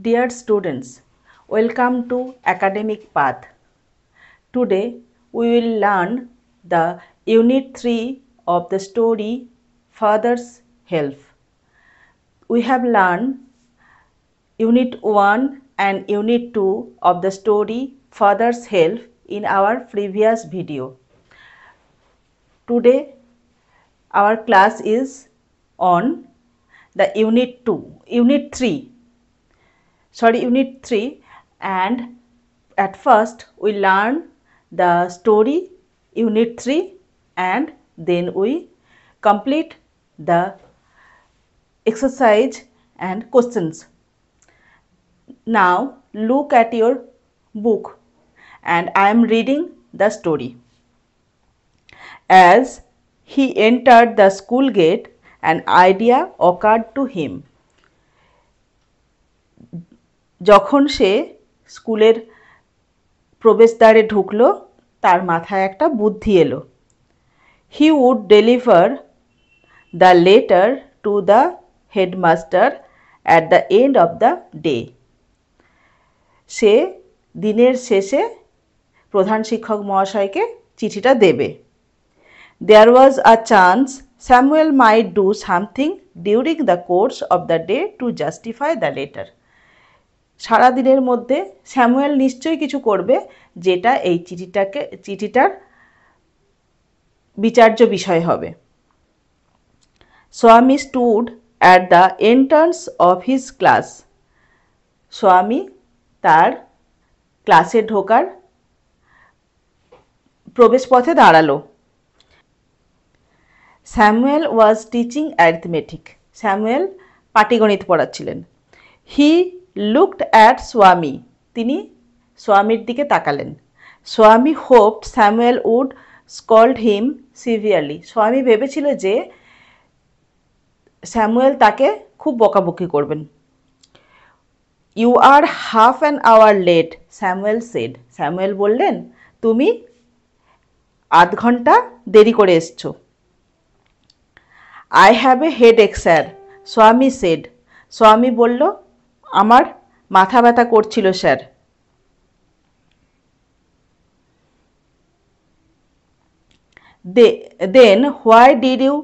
Dear students, welcome to Academic Path. Today we will learn the Unit 3 of the story Father's Help. We have learned Unit 1 and Unit 2 of the story Father's Help in our previous video. Today our class is on the Unit 3, and at first we learn the story Unit 3 and then we complete the exercise and questions. Now look at your book and I am reading the story. As he entered the school gate, an idea occurred to him. যখন সে স্কুলের প্রবেশদ্বারে ঢুকলো তার মাথায় একটা বুদ্ধি এলো। He would deliver the letter to the headmaster at the end of the day. সে দিনের শেষে প্রধান শিক্ষক মহাশয়কে চিঠিটা দেবে। There was a chance Samuel might do something during the course of the day to justify the letter. সারা দিনের মধ্যে Samuel নিশ্চয়ই কিছু করবে যেটা এই চিঠিটার বিচার্য বিষয় হবে। Swami stood at the entrance of his class. স্বামী তার ক্লাসে ঢোকার প্রবেশপথে দাঁড়ালো। Samuel was teaching arithmetic. Samuel পাটিগণিত পড়াচ্ছিলেন। He looked at Swami. তিনি স্বামীর দিকে তাকালেন। Swami hoped Samuel would scold him severely. স্বামী ভেবেছিল যে স্যামুয়েল তাকে খুব বকাবকি করবেন। You are half an hour late, Samuel said. Samuel বললেন, তুমি আধ ঘন্টা দেরি করে এসছো। I have a headache, sir, Swami said. স্বামী বলল, আমার মাথা ব্যথা করছিল sir. Then why did you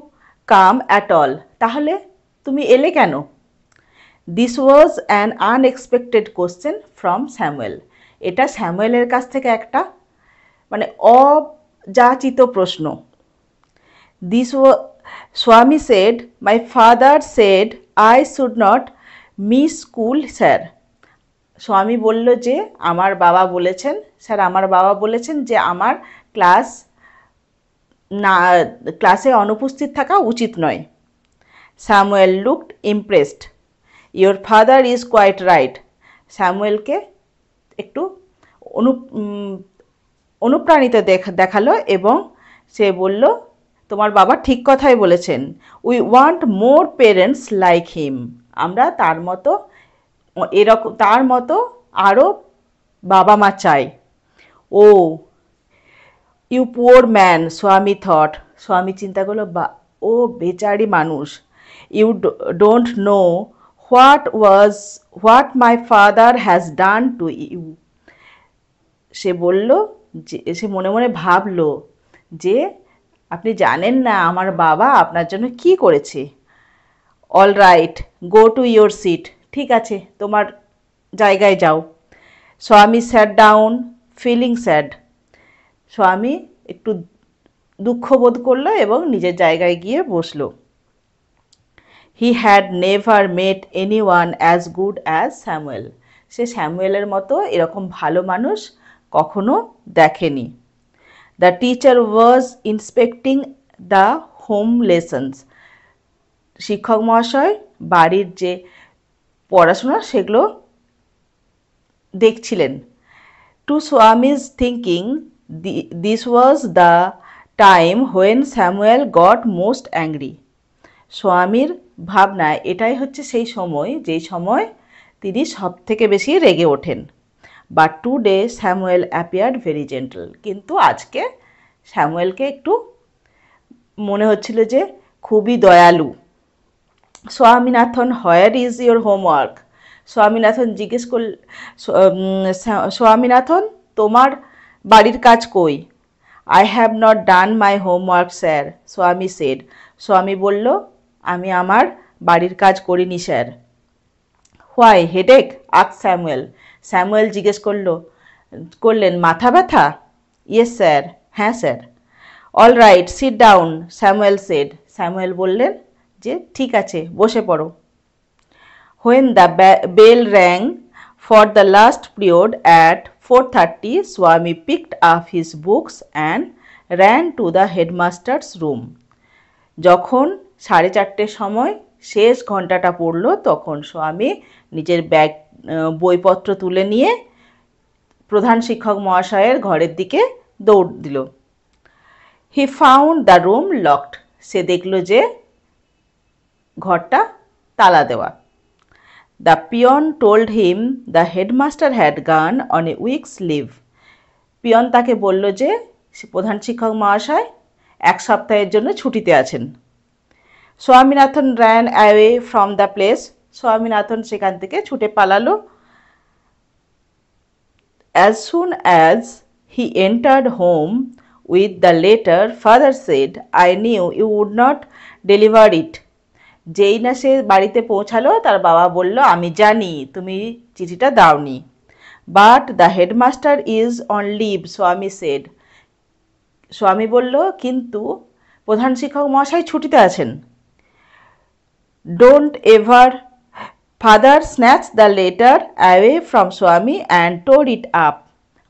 come at all? তাহলে তুমি এলে কেন? This was an unexpected question from Samuel. এটা স্যামুয়েলের কাছ থেকে একটা মানে অযাচিত প্রশ্ন। Swami said, my father said I should not miss school, sir. স্বামী বলল যে আমার বাবা বলেছেন যে আমার ক্লাসে অনুপস্থিত থাকা উচিত নয়। Samuel looked impressed. Your father is quite right. স্যামুয়েলকে একটু অনুপ্রাণিত দেখালো এবং সে বলল, তোমার বাবা ঠিক কথাই বলেছেন। We want more parents like him. আমরা তার মতো আরও বাবা মা চাই। Oh, you poor man, Swami thought. স্বামী চিন্তা করলো, ও বেচারি মানুষ। You don't know what my father has done to you. সে মনে মনে ভাবলো যে আপনি জানেন না আমার বাবা আপনার জন্য কি করেছে। All right, go to your seat. ঠিক আছে, তোমার জায়গায় যাও। স্বামী sat down, feeling sad. স্বামী একটু দুঃখ বোধ করলো এবং নিজের জায়গায় গিয়ে বসলো। He had never met anyone as good as Samuel. সে স্যামুয়েলের মতো এরকম ভালো মানুষ কখনো দেখেনি। The teacher was inspecting the home lessons. শিক্ষক মহাশয় বাড়ির যে পড়াশোনা সেগুলো দেখছিলেন। To Swami's thinking, this was the time when Samuel got most angry. স্বামীর ভাবনায় এটাই হচ্ছে সেই সময় যেই সময় তিনি সব থেকে বেশি রেগে ওঠেন। But today Samuel appeared very gentle. কিন্তু আজকে স্যামুয়েলকে একটু মনে হচ্ছিল যে খুবই দয়ালু। Swaminathan, where is your homework? Swaminathan জিজ্ঞেস করল, স্বামীনাথন, তোমার বাড়ির কাজ কই? I have not done my homework sir, Swami said. Swami বলল, আমি আমার বাড়ির কাজ করিনি sir. Why headache? Ask Samuel. Samuel জিজ্ঞেস করলেন, মাথা ব্যথা? ইয়েস স্যার, হ্যাঁ sir. All right, sit down, Samuel said. Samuel বললেন যে ঠিক আছে, বসে পড়ো। When the bell rang for the last period at 4:30, Swami picked up his books and ran to the headmaster's room. যখন 4:30 সময় শেষ ঘন্টাটা পড়ল, তখন স্বামী নিজের বইপত্র তুলে নিয়ে প্রধান শিক্ষক মহাশয়ের ঘরের দিকে দৌড় দিল। He found the room locked. সে দেখল যে ঘরটা তালা দেওয়া। The peon told him the headmaster had gone on a week's leave. Peon তাকে বলল যে প্রধান শিক্ষক মহাশয় 1 সপ্তাহের জন্য ছুটিতে আছেন। Swaminathan ran away from the place. Swaminathan সেখান থেকে ছুটে পালালো। As soon as he entered home with the letter, father said, I knew you would not deliver it. যেই না সে বাড়িতে পৌঁছালো, তার বাবা বলল, আমি জানি তুমি চিঠিটা দাওনি। But the headmaster is on leave, Swami said. Swami বলল, কিন্তু প্রধান শিক্ষক মহাশয় ছুটিতে আছেন। Don't ever. Father snatch the letter away from Swami and tore it up.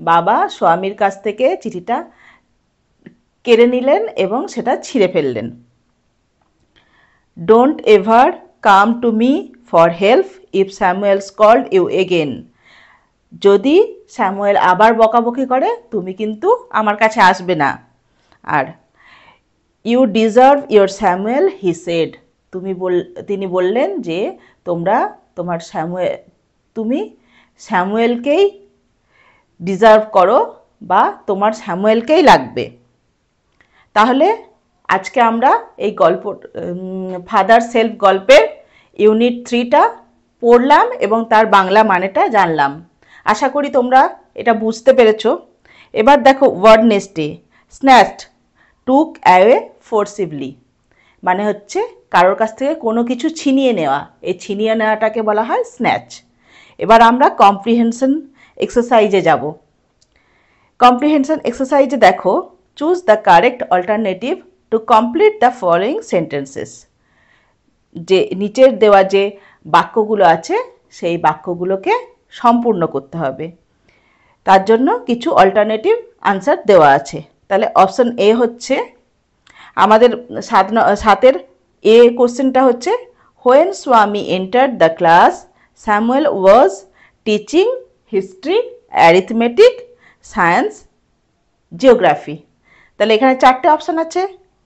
বাবা স্বামীর কাছ থেকে চিঠিটা কেড়ে নিলেন এবং সেটা ছিঁড়ে ফেললেন। Don't ever come to me for help if Samuel's called you again. যদি স্যামুয়েল আবার বকাবকি করে, তুমি কিন্তু আমার কাছে আসবে না। Are you deserve your Samuel, he said. তিনি বললেন যে তুমি স্যামুয়েলকেই ডিজার্ভ করো, বা তোমার স্যামুয়েলকেই লাগবে। তাহলে আজকে আমরা এই ফাদার সেলফ গল্পের ইউনিট 3টা পড়লাম এবং তার বাংলা মানেটা জানলাম। আশা করি তোমরা এটা বুঝতে পেরেছো। এবার দেখো ওয়ার্ড নেস্টে। স্ন্যাচড, টুক অ্যাওয়ে ফোর্সিভলি, মানে হচ্ছে কারোর কাছ থেকে কোনো কিছু ছিনিয়ে নেওয়া। এই ছিনিয়ে নেওয়াটাকে বলা হয় স্ন্যাচ। এবার আমরা কম্প্রিহেনশন এক্সারসাইজে যাব। কম্প্রিহেনশন এক্সারসাইজে দেখো, choose the correct alternative to complete the following sentences. যে নিচের দেওয়া যে বাক্যগুলো আছে, সেই বাক্যগুলোকে সম্পূর্ণ করতে হবে। তার জন্য কিছু অল্টারনেটিভ আনসার দেওয়া আছে। তাহলে অপশন এ হচ্ছে আমাদের 7-এর এ কোশ্চেনটা হচ্ছে, when Swami entered the class Samuel was teaching history, arithmetic, science, geography. তাহলে এখানে 4টে অপশান আছে।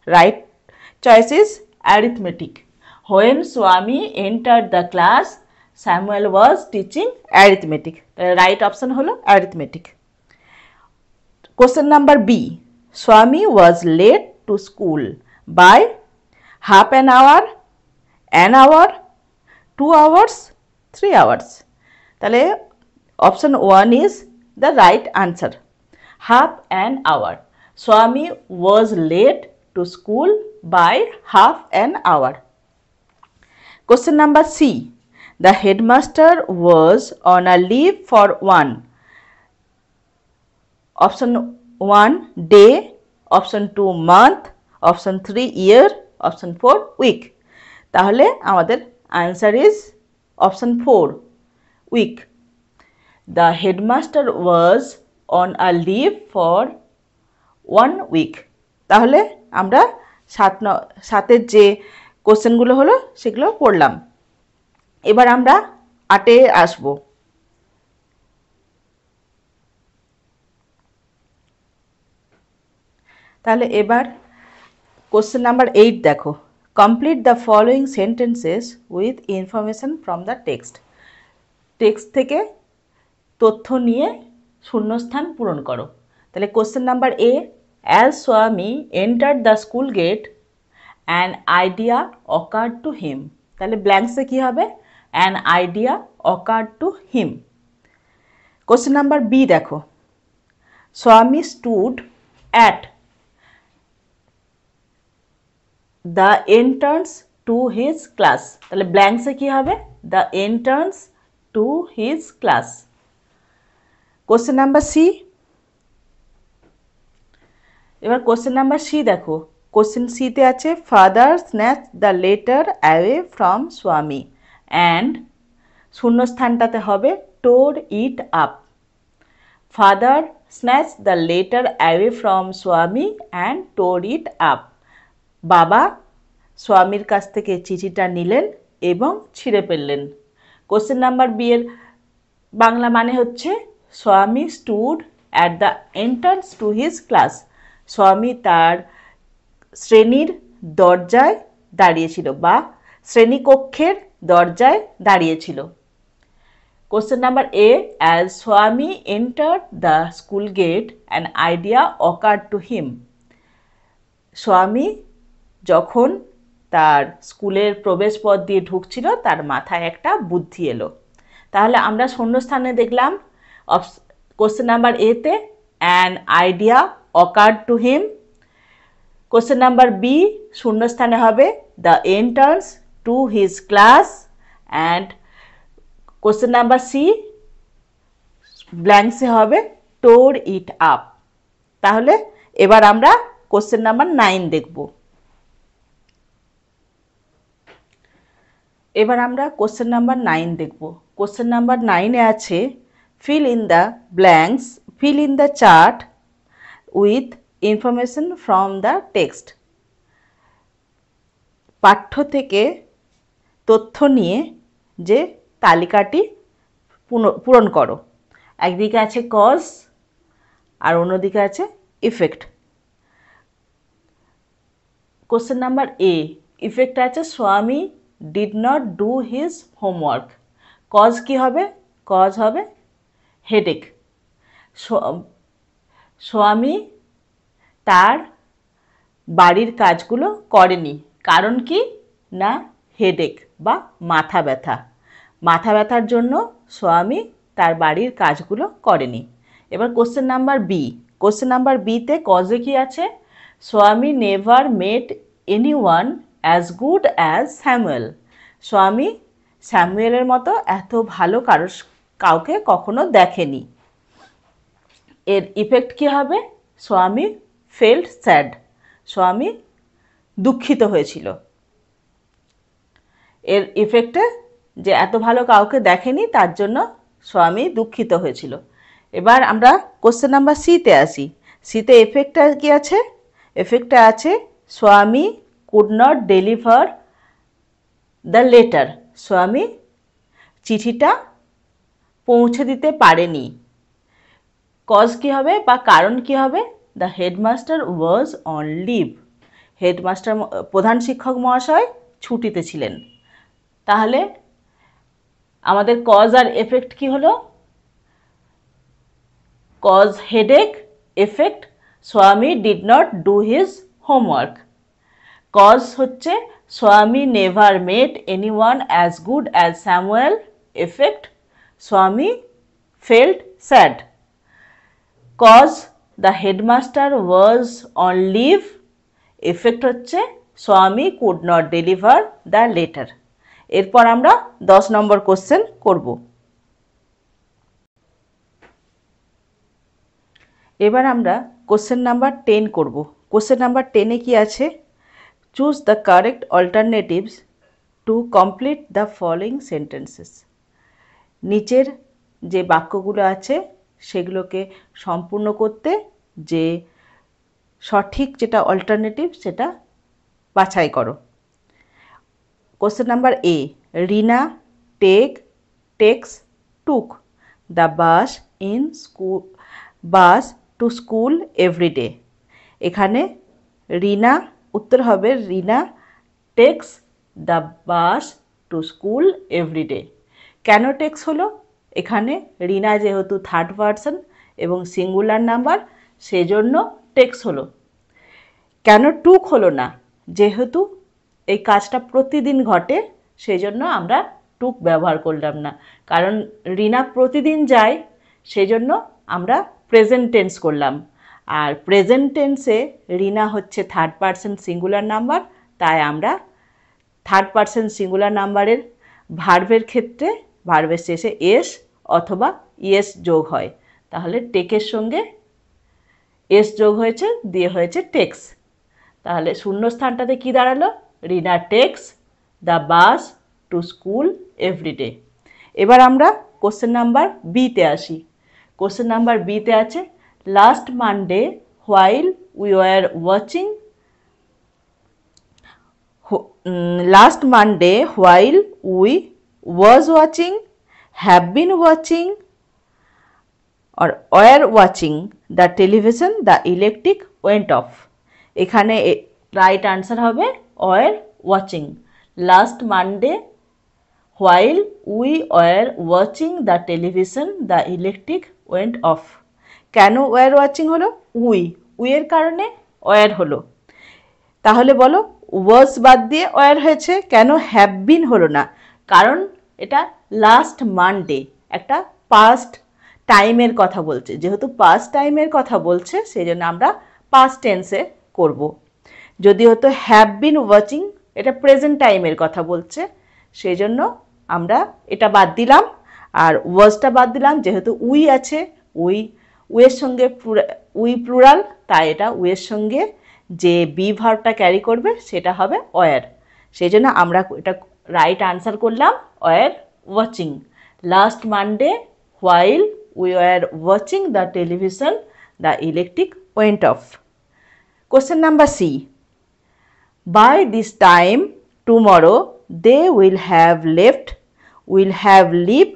Right choice is arithmetic. When Swami entered the class Samuel was teaching arithmetic. তাহলে রাইট অপশান হলো arithmetic. Question number B, Swami was late to school by half an hour, 2 hours, 3 hours. তাহলে option 1 is the right answer, half an hour. Swami was late to school by half an hour. Question number C, the headmaster was on a leave for 1. Option 1 day, option 2 month, option 3 year, option 4 week. তাহলে আমাদের answer is option 4 week. The headmaster was on a leave for 1 week. তাহলে আমরা 7-এর যে কোশ্চেনগুলো হলো সেগুলো পড়লাম। এবার আমরা 8-এ আসবো। তাহলে এবার কোশ্চেন নাম্বার 8 দেখো, complete the following sentences with information from the text. Text থেকে তথ্য নিয়ে শূন্যস্থান পূরণ করো। তাহলে question number A, as Swami entered the school gate an idea occurred to him. তাহলে ব্ল্যাঙ্কসে কী হবে, an idea occurred to him. Question number B দেখো, Swami stood at the entrance to his class. তাহলে ব্ল্যাঙ্কসে কি হবে? The entrance to his class. Question number C, এবার কোশ্চেন নাম্বার সি দেখো, কোশ্চেন সিতে আছে father snatch the letter away from Swami and শূন্যস্থানটাতে হবে tore it up. Father snatch the letter away from Swami and tore it up. বাবা স্বামীর কাছ থেকে চিঠিটা নিলেন এবং ছিঁড়ে ফেললেন। কোশ্চেন নাম্বার বি এর বাংলা মানে হচ্ছে Swami stood at the entrance to his class. Swami তার শ্রেণীর দরজায় দাঁড়িয়েছিল বা শ্রেণীকক্ষের দরজায় দাঁড়িয়েছিল। Question number A, as Swami entered the school gate an idea occurred to him. Swami যখন তার স্কুলের প্রবেশপথ দিয়ে ঢুকছিল তার মাথায় একটা বুদ্ধি এলো। তাহলে আমরা শূন্যস্থানে দেখলাম কোশ্চেন নাম্বার এতে an idea occurred to him. Question number B শূন্যস্থানে হবে the entrance to his class and question number C ব্ল্যাঙ্কসে হবে টোর ইট আপ। তাহলে এবার আমরা কোশ্চেন নাম্বার 9 দেখব। এবার আমরা কোশ্চেন নাম্বার 9 দেখব। কোশ্চেন নাম্বার 9-এ আছে fill in the blanks, fill in the chart with information from the text। পাঠ্য থেকে তথ্য নিয়ে যে তালিকাটি পূরণ করো। একদিকে আছে কজ আর অন্যদিকে আছে effect. Question number A, effect আছে Swami did not do his homework. Cause কি হবে? কজ হবে হেডেক। স্বামী তার বাড়ির কাজগুলো করেনি, কারণ কি না হেডেক বা মাথা ব্যথা। মাথা ব্যথার জন্য স্বামী তার বাড়ির কাজগুলো করেনি। এবার question number B, question number বিতে কজে কি আছে? Swami never met anyone as good as Samuel. Swami স্যামুয়েলের মতো এত ভালো কাউকে কখনো দেখেনি। এর ইফেক্ট কি হবে? স্বামী ফেল্ট স্যাড। স্বামী দুঃখিত হয়েছিল। এর ইফেক্টে যে এত ভালো কাউকে দেখেনি তার জন্য স্বামী দুঃখিত হয়েছিল। এবার আমরা কোশ্চেন নাম্বার সিতে আসি। সিতে এফেক্টটা কি আছে? এফেক্টটা আছে স্বামী could not deliver the letter. স্বামী চিঠিটা পৌঁছে দিতে পারেনি। কজ কি হবে বা কারণ কি হবে? The headmaster was on leave. Headmaster প্রধান শিক্ষক মহাশয় ছুটিতে ছিলেন। তাহলে আমাদের কজ আর এফেক্ট কি হলো? Cause headache, effect Swami did not do his homework. Cause হচ্ছে Swami never met anyone as good as Samuel. Effect Swami felt sad. Cause the headmaster was on leave. Effect হচ্ছে Swami could not deliver the letter. এরপর আমরা 10 নম্বর question করব। এবার আমরা question number 10 করব। Question number 10-এ কি আছে? Choose the correct alternatives to complete the following sentences. নিচের যে বাক্যগুলো আছে সেগুলোকে সম্পূর্ণ করতে যে সঠিক যেটা অল্টারনেটিভ সেটা বাছাই করো। Question number A, Reena takes took the bus to school every day. এখানে রিনা, উত্তর হবে Reena takes the bus to school every day. কেন টেক্স হলো? এখানে রিনা যেহেতু থার্ড পারসন এবং সিঙ্গুলার নাম্বার, সেজন্য টেক্স হলো। কেন টুক হলো না? যেহেতু এই কাজটা প্রতিদিন ঘটে, সেই জন্য আমরা টুক ব্যবহার করলাম না, কারণ রিনা প্রতিদিন যায়, সেই জন্য আমরা প্রেজেন্ট টেন্স করলাম। আর প্রেজেন্ট টেন্সে রিনা হচ্ছে থার্ড পারসন সিঙ্গুলার নাম্বার, তাই আমরা থার্ড পারসন সিঙ্গুলার নাম্বারের ভার্বের ক্ষেত্রে ভার্বের শেষে এস অথবা ইএস যোগ হয়। তাহলে টেকের সঙ্গে এস যোগ হয়েছে, দিয়ে হয়েছে টেক্স। তাহলে শূন্যস্থানটাতে কি দাঁড়ালো? Reena takes the bus to school every day. এবার আমরা কোশ্চেন নাম্বার বিতে আসি। কোশ্চেন নাম্বার বিতে আছে, last Monday while we were watching last Monday while we was watching, have been watching or were watching the television, the electric went off. এখানে right answer হবে were watching. Last Monday while we were watching the television, the electric went off. কেন were watching হলো? we এর কারণে were হলো। তাহলে বলো ওয়াজ বাদ দিয়ে ওয়ার হয়েছে, কেন হ্যাভ বিন হলো না? কারণ এটা লাস্ট মানডে, একটা পাস্ট টাইমের কথা বলছে। যেহেতু পাস্ট টাইমের কথা বলছে, সেই জন্য আমরা পাস্ট টেন্সে করব। যদি হতো হ্যাভ বিন ওয়াচিং, এটা প্রেজেন্ট টাইমের কথা বলছে, সেই জন্য আমরা এটা বাদ দিলাম। আর ওয়াজটা বাদ দিলাম, যেহেতু উই আছে, উইয়ের সঙ্গে উই প্লুরাল, তাই এটা উইয়ের সঙ্গে যে বি ভার্বটা ক্যারি করবে সেটা হবে ওয়ার। সেই জন্য আমরা এটা রাইট আনসার করলাম were watching. Last Monday while we were watching the television, the electric went off. Question number C, by this time tomorrow they will have left, will have leave,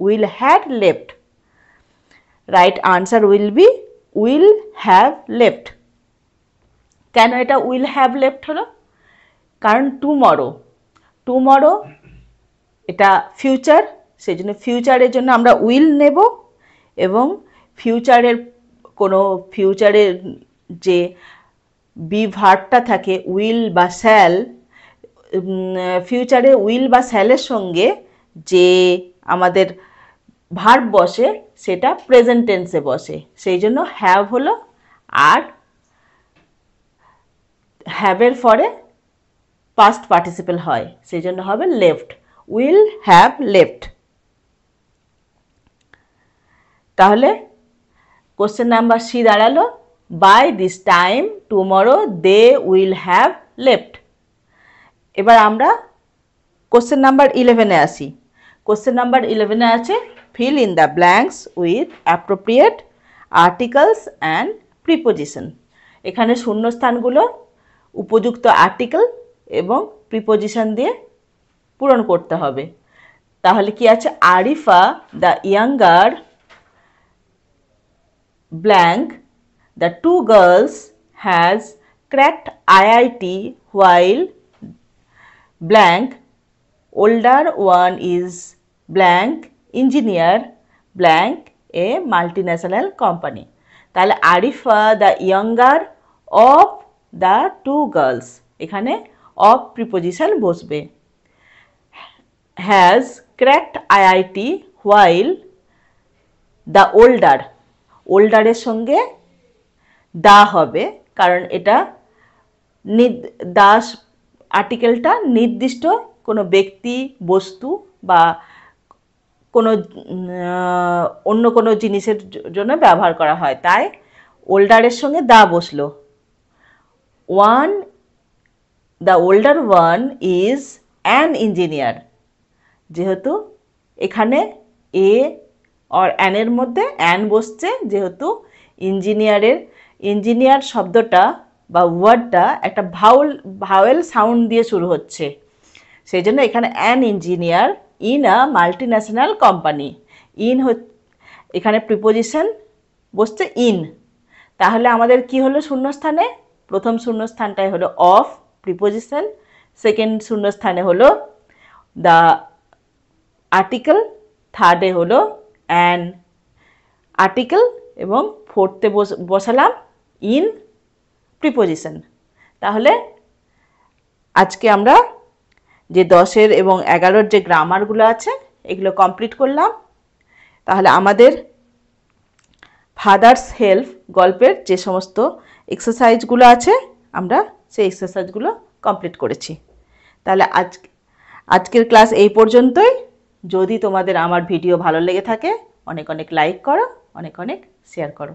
will had left. Right answer will be will have left. কেন এটা will have left হলো? কারণ tomorrow এটা future, সেই জন্য ফিউচারের জন্য আমরা will নেব, এবং ফিউচারের যে বি ভার্বটা থাকে উইল বা শ্যাল, ফিউচারে উইল বা শ্যালের সঙ্গে যে আমাদের ভার্ব বসে সেটা প্রেজেন্ট টেন্সে বসে, সেই জন্য হ্যাভ হলো। আর হ্যাভের পরে পাস্ট পার্টিসিপেল হয়, সেই জন্য হবে লেফট, উইল হ্যাভ লেফট। তাহলে কোশ্চেন নাম্বার সি দাঁড়ালো, by this time tomorrow they will have left. এবার আমরা কোশ্চেন নাম্বার 11-এ আসি। কোশ্চেন নাম্বার 11-এ আছে, fill in the blanks with appropriate articles and preposition. এখানে শূন্যস্থানগুলো উপযুক্ত আর্টিকেল এবং প্রিপোজিশন দিয়ে পূরণ করতে হবে। তাহলে কি আছে? Arifa the younger blank the two girls has cracked IIT while blank older one is blank engineer blank a multinational company. তাহলে Arifa the younger of the two girls, এখানে অফ প্রিপোজিশন বসবে। Has cracked IIT while the ওল্ডারের সঙ্গে the হবে, কারণ এটা দাস আর্টিকেলটা নির্দিষ্ট কোনো ব্যক্তি, বস্তু বা অন্য কোনো জিনিসের জন্য ব্যবহার করা হয়, তাই ওল্ডারের সঙ্গে দা বসলো। The older one is an engineer, যেহেতু এখানে এ আর অ্যানের মধ্যে অ্যান বসছে, যেহেতু ইঞ্জিনিয়ার শব্দটা বা ওয়ার্ডটা একটা ভাওয়েল সাউন্ড দিয়ে শুরু হচ্ছে, সেই জন্য এখানে an engineer in a multinational company. এখানে প্রিপোজিশন বসছে ইন। তাহলে আমাদের কি হলো শূন্যস্থানে? প্রথম শূন্যস্থানটাই হলো অফ প্রিপোজিশন, সেকেন্ড শূন্যস্থানে হলো দ্য আর্টিকেল, থার্ডে হলো অ্যান আর্টিকেল, এবং ফোর্থে বসালাম ইন প্রিপোজিশন। তাহলে আজকে আমরা যে 10 এবং 11 যে গ্রামারগুলো আছে এগুলো কমপ্লিট করলাম। তাহলে আমাদের ফাদার্স হেল্প গল্পের যে সমস্ত এক্সারসাইজগুলো আছে আমরা সেই এক্সারসাইজগুলো কমপ্লিট করেছি। তাহলে আজকের ক্লাস এই পর্যন্তই। যদি তোমাদের আমার ভিডিও ভালো লেগে থাকে অনেক অনেক লাইক করো, অনেক অনেক শেয়ার করো।